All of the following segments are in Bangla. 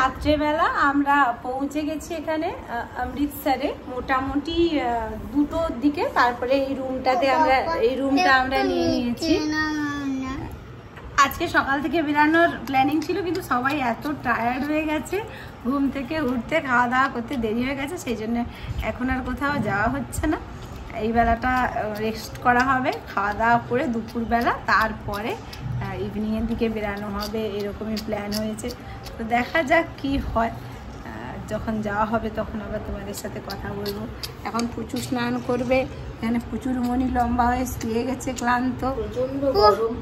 রাত্রেবেলা আমরা পৌঁছে গেছি এখানে অমৃতসরে মোটামুটি 2টোর দিকে। তারপরে এই রুমটা আমরা নিয়ে নিয়েছি। আজকে সকাল থেকে বেরানোর প্ল্যানিং ছিল, কিন্তু সবাই এত টায়ার্ড হয়ে গেছে, ঘুম থেকে উঠতে খাওয়া দাওয়া করতে দেরি হয়ে গেছে, সেই জন্য এখন আর কোথাও যাওয়া হচ্ছে না। এই বেলাটা রেস্ট করা হবে, খাওয়া দাওয়া করে দুপুরবেলা তারপরে ইভিনিংয়ের দিকে বেরানো হবে, এরকমই প্ল্যান হয়েছে। তো দেখা যাক কি হয়, যখন যাওয়া হবে তখন আবার তোমাদের সাথে কথা বলবো। এখন প্রচুর স্নান করবে, এখানে প্রচুর মনি লম্বা হয়ে শুয়ে গেছে ক্লান্ত, প্রচন্ড গরম,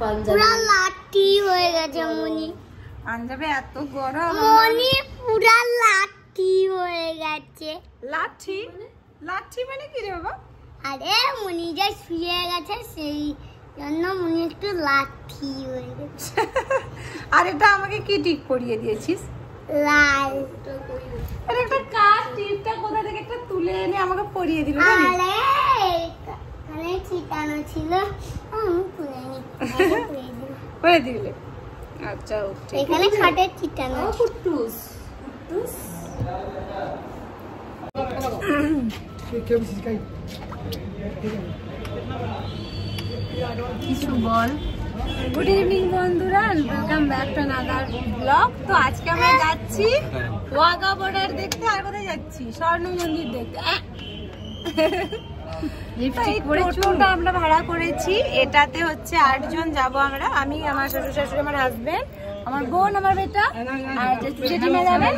লাঠি হয়ে গেছে মনি, পাঞ্জাবে এত গরম, মনি পুরা লাঠি হয়ে গেছে। লাঠি লাঠি মানে কি রে বাবা? আরে মনি যে শুয়ে গেছে সেই জন্য মনি একটু লাঠি হয়ে গেছে। আর এটা আমাকে কি টিপ পরিয়ে দিয়েছিস? লাল। আরে একটা কার টিপটা কোথা থেকে একটা তুলে এনে আমাকে পরিয়ে দিল। আরে এখানে ছিটানো ছিল, আমি তুলে নি পরে দিলে। আচ্ছা ওকে, এখানে খাটের ছিটানো। কুট্টুস কিছু বল। গুড ইভিনিং বন্ধুরা, welcome back to another blog. তো আজকে আমরা যাচ্ছি ওয়াঘা বর্ডার দেখতে। আর কোথায় যাচ্ছি? স্বর্ণ মন্দির দেখতে। টোটোটা আমরা ভাড়া করেছি, এটাতে হচ্ছে 8 জন যাবো আমরা। আমি, আমার শ্বশুর শাশুড়ি, আমার হাজবেন্ড, আমার বোন, আমার বেটা, আর জেঠিমা যাবেন।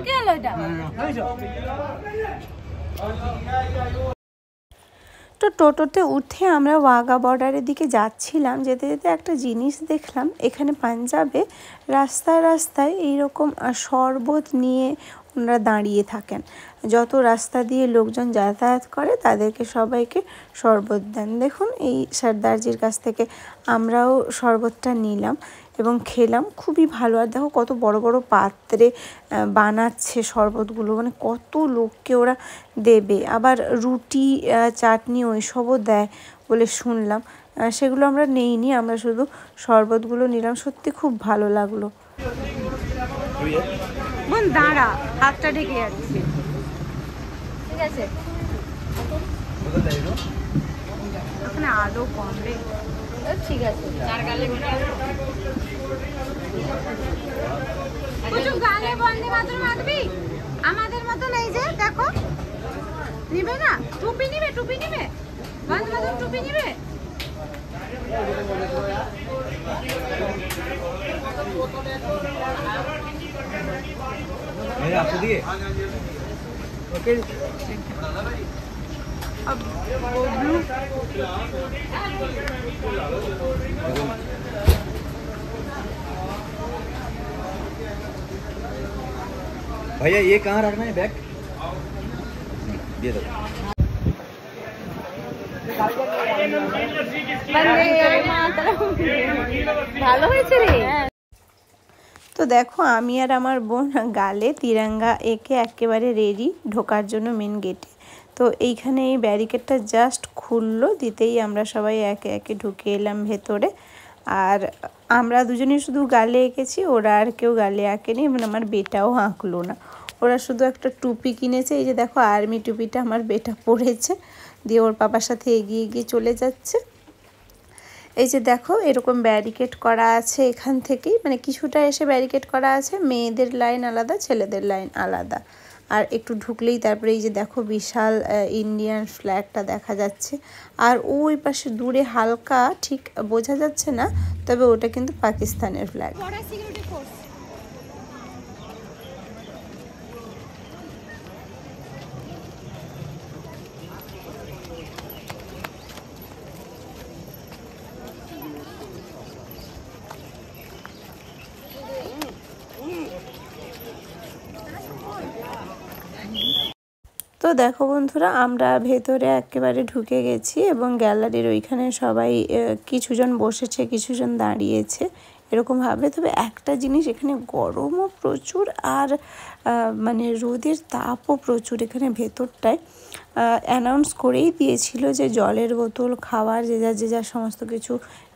কে হলো এটা? তো টোটোতে উঠে আমরা ওয়াঘা বর্ডারের দিকে যাচ্ছিলাম। যেতে যেতে একটা জিনিস দেখলাম, এখানে পাঞ্জাবে রাস্তায় রাস্তায় এইরকম শরবত নিয়ে ওনারা দাঁড়িয়ে থাকেন। যত রাস্তা দিয়ে লোকজন যাতায়াত করে তাদেরকে সবাইকে শরবত দেন। দেখুন, এই সর্দারজির কাছ থেকে আমরাও শরবতটা নিলাম এবং খেলাম, খুবই ভালো। আর দেখো কত বড় বড় পাত্রে বানাচ্ছে শরবতগুলো, মানে কত লোককে ওরা দেবে। আবার রুটি, চাটনি ওইসবও দেয় বলে শুনলাম, সেগুলো আমরা নেইনি, আমরা শুধু শরবতগুলো নিলাম। সত্যি খুব ভালো লাগলো। মন দাঁড়া, হাতটা ঢেকে যাচ্ছে, ঠিক আছে? ওখানে আলো কম রে, ঠিক আছে। গালে বন্দে মাতরম আঁকবি আমাদের মতন। এই যে দেখো, নিবে না? টুপি নিবে, টুপি নিবে, বন্দে মাতরম টুপি নিবে। आपको दिए ओके। अब वो ब्लू भैया ये कहाँ रखना है? बैग दे दो। ভালো হয়েছে রে। তো দেখো, আমি আর আমার বোন গালে তিরঙ্গা এঁকে একেবারে রেডি ঢোকার জন্য মেন গেটে। তো এইখানে এই ব্যারিকেডটা জাস্ট খুললো, দিতেই আমরা সবাই একে একে ঢুকে এলাম ভেতরে। আর আমরা দুজনেই শুধু গালে এঁকেছি, ওরা আর কেউ গালে আঁকেনি, মানে আমার বেটাও আঁকলো না। ওরা শুধু একটা টুপি কিনেছে, এই যে দেখো আর্মি টুপিটা আমার বেটা পরেছে, দিয়ে ওর বাবার সাথে এগিয়ে এগিয়ে চলে যাচ্ছে। এই যে দেখো, এরকম ব্যারিকেড করা আছে এখান থেকেই, মানে কিছুটা এসে ব্যারিকেড করা আছে, মেয়েদের লাইন আলাদা, ছেলেদের লাইন আলাদা। আর একটু ঢুকলেই তারপরে এই যে দেখো বিশাল ইন্ডিয়ান ফ্ল্যাগটা দেখা যাচ্ছে। আর ওই পাশে দূরে হালকা, ঠিক বোঝা যাচ্ছে না, তবে ওটা কিন্তু পাকিস্তানের ফ্ল্যাগ। তো দেখো বন্ধুরা, আমরা ভেতরে একেবারে ঢুকে গেছি এবং গ্যালারির ওইখানে সবাই কিছুজন বসেছে, কিছুজন দাঁড়িয়েছে এরকমভাবে। তবে একটা জিনিস, এখানে গরমও প্রচুর আর মানে রোদের তাপও প্রচুর। এখানে ভেতরটায় অ্যানাউন্স করেই দিয়েছিল যে জলের বোতল, খাবার, যে যা সমস্ত কিছু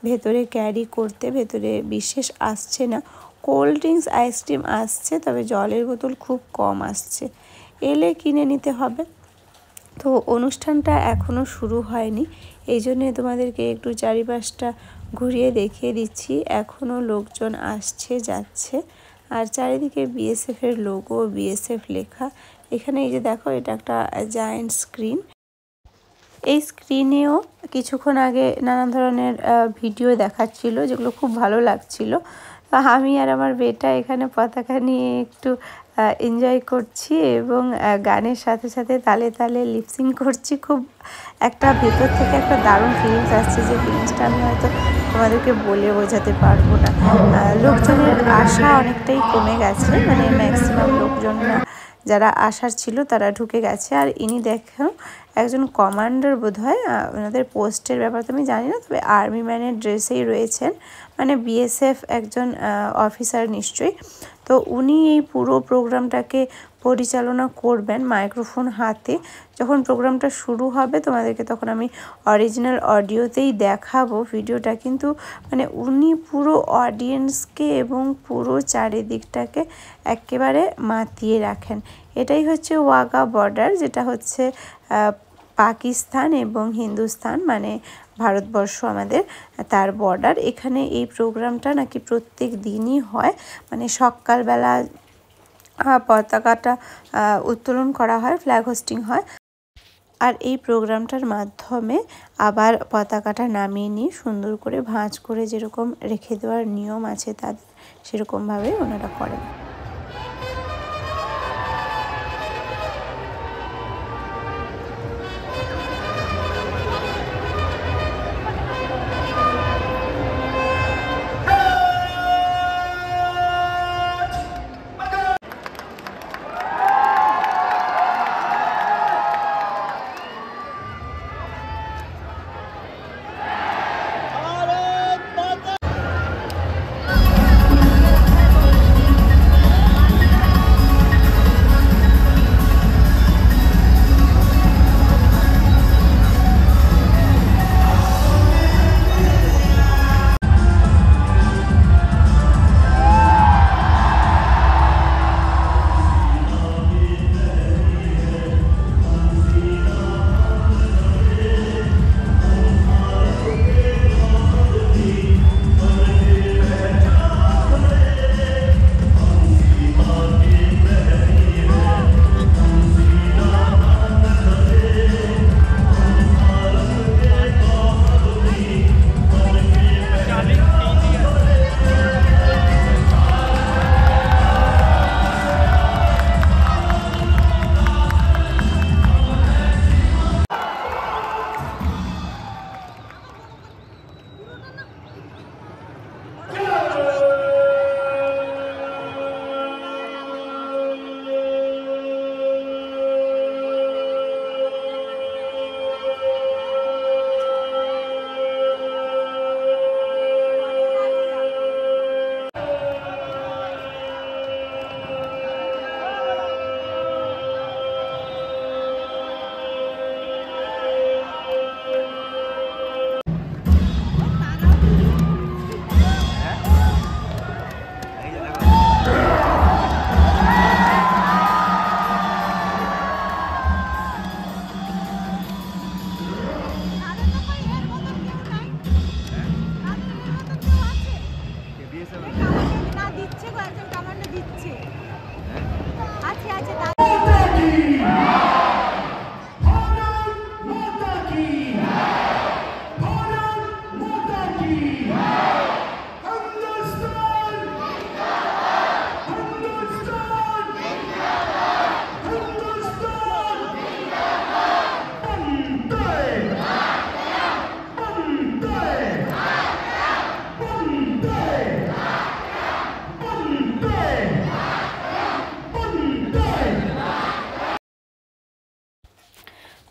ভেতরে ক্যারি করতে। ভেতরে বিশেষ আসছে না, কোল্ড ড্রিঙ্কস আইসক্রিম আসছে, তবে জলের বোতল খুব কম আসছে, এলে কিনে নিতে হবে। তো অনুষ্ঠানটা এখনও শুরু হয়নি, এই জন্যে তোমাদেরকে একটু চারিপাশটা ঘুরিয়ে দেখিয়ে দিচ্ছি। এখনও লোকজন আসছে যাচ্ছে, আর চারিদিকে বিএসএফের লোগো, বিএসএফ লেখা। এখানে এই যে দেখো, এটা একটা জায়ান্ট স্ক্রিন। এই স্ক্রিনেও কিছুক্ষণ আগে নানা ধরনের ভিডিও দেখাচ্ছিল, যেগুলো খুব ভালো লাগছিল। আমি আর আমার বেটা এখানে পতাকা নিয়ে একটু এনজয় করছি এবং গানের সাথে সাথে তালে তালে লিপসিং করছি। খুব একটা ভেতর থেকে একটা দারুণ ফিলিংস আসছে, যে ফিলিংসটা আমি হয়তো তোমাদেরকে বলে বোঝাতে পারবো না। লোকজনের আশা অনেকটাই কমে গেছে, মানে ম্যাক্সিমাম লোকজন যারা আসার ছিল তারা ঢুকে গেছে। আর ইনি দেখো একজন কমান্ডার বোধহয়, ওনাদের পোস্টের ব্যাপার তো আমি জানি না, তবে আর্মি ম্যানের ড্রেসেই রয়েছেন, মানে বিএসএফ একজন অফিসার নিশ্চয়ই। তো উনি এই পুরো প্রোগ্রামটাকে পরিচালনা করবেন মাইক্রোফোন হাতে। যখন প্রোগ্রামটা শুরু হবে তোমাদেরকে তখন আমি অরিজিনাল অডিওতেই দেখাবো ভিডিওটা, কিন্তু মানে উনি পুরো অডিয়েন্সকে এবং পুরো চারিদিকটাকে একেবারে মাতিয়ে রাখেন। এটাই হচ্ছে ওয়াঘা বর্ডার, যেটা হচ্ছে পাকিস্তান এবং হিন্দুস্তান, মানে ভারতবর্ষ আমাদের, তার বর্ডার। এখানে এই প্রোগ্রামটা নাকি প্রত্যেক দিনই হয়, মানে সকালবেলা পতাকাটা উত্তোলন করা হয়, ফ্ল্যাগ হোস্টিং হয়, আর এই প্রোগ্রামটার মাধ্যমে আবার পতাকাটা নামিয়ে নিয়ে সুন্দর করে ভাঁজ করে যেরকম রেখে দেওয়ার নিয়ম আছে তাদের, সেরকমভাবে ওনারা করেন।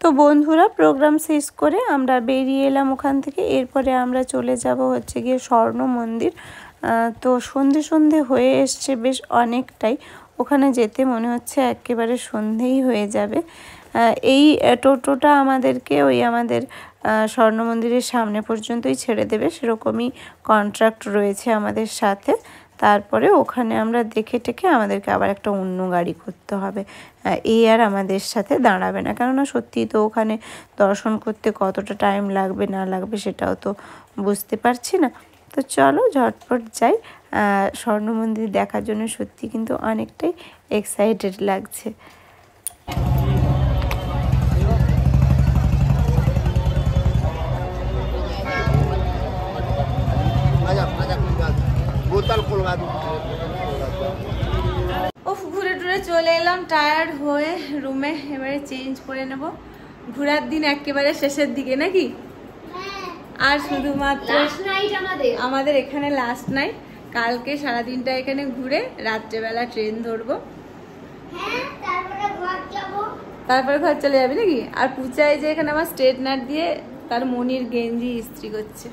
তো বন্ধুরা, প্রোগ্রাম শেষ করে আমরা বেরিয়ে এলাম ওখান থেকে। এরপরে আমরা চলে যাব হচ্ছে গিয়ে স্বর্ণ মন্দির। তো সন্ধে সন্ধে হয়ে এসছে বেশ অনেকটাই, ওখানে যেতে মনে হচ্ছে একেবারে সন্ধেই হয়ে যাবে। এই টোটোটা আমাদেরকে ওই আমাদের স্বর্ণ মন্দিরের সামনে পর্যন্তই ছেড়ে দেবে, সেরকমই কন্ট্রাক্ট রয়েছে আমাদের সাথে। তারপরে ওখানে আমরা দেখে টেকে আমাদেরকে আবার একটা অন্য গাড়ি করতে হবে। এই আর আমাদের সাথে দাঁড়াবে না, কেননা সত্যিই তো ওখানে দর্শন করতে কতটা টাইম লাগবে না লাগবে সেটাও তো বুঝতে পারছি না। তো চলো ঝটপট যাই। স্বর্ণ মন্দির দেখার জন্য সত্যি কিন্তু অনেকটাই এক্সাইটেড লাগছে। ঘুরে টুরে চলে এলাম টায়ার্ড হয়ে রুমে। এবারে চেঞ্জ করে নেব। ঘোরার দিন একেবারে শেষের দিকে নাকি, আর শুধুমাত্র আমাদের এখানে লাস্ট নাইট। কালকে সারাদিনটা এখানে ঘুরে রাত্রেবেলা ট্রেন ধরবো, তারপরে ঘর চলে যাবে নাকি। আর পূজায় যে এখানে আমার স্ট্রেটনার দিয়ে তার মনির গেঞ্জি ইস্ত্রি করছে।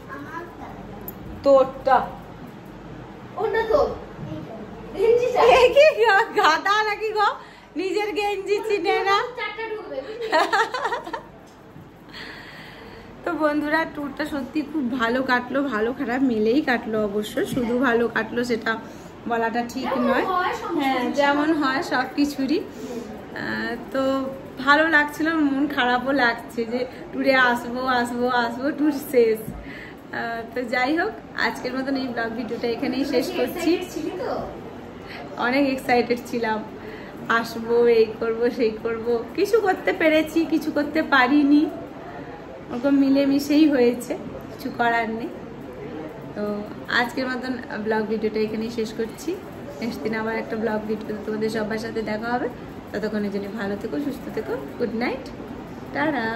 তোরটা ওটা তো গাদা নাকি গো, নিজের গেঞ্জি চিনে না। তো বন্ধুরা ট্যুরটা সত্যি খুব ভালো কাটলো, ভালো খারাপ মিলেই কাটলো অবশ্য, শুধু ভালো কাটলো সেটা বলাটা ঠিক নয়। হ্যাঁ, যেমন হয় সব কিছুরই। তো ভালো লাগছিল, মন খারাপও লাগছে যে ট্যুরে আসবো আসবো আসবো, ট্যুর শেষ। তো যাই হোক, আজকের মতন এই ব্লগ ভিডিওটা এখানেই শেষ করছি। অনেক এক্সাইটেড ছিলাম, আসবো, এই করব সেই করব। কিছু করতে পেরেছি, কিছু করতে পারিনি, ওরকম মিলেমিশেই হয়েছে, কিছু করার নেই। তো আজকের মতন ব্লগ ভিডিওটা এখানেই শেষ করছি। নেক্সট দিন আবার একটা ব্লগ ভিডিও তোমাদের সবার সাথে দেখা হবে। ততক্ষণের জন্য ভালো থেকো, সুস্থ থেকো, গুড নাইট, টাটা।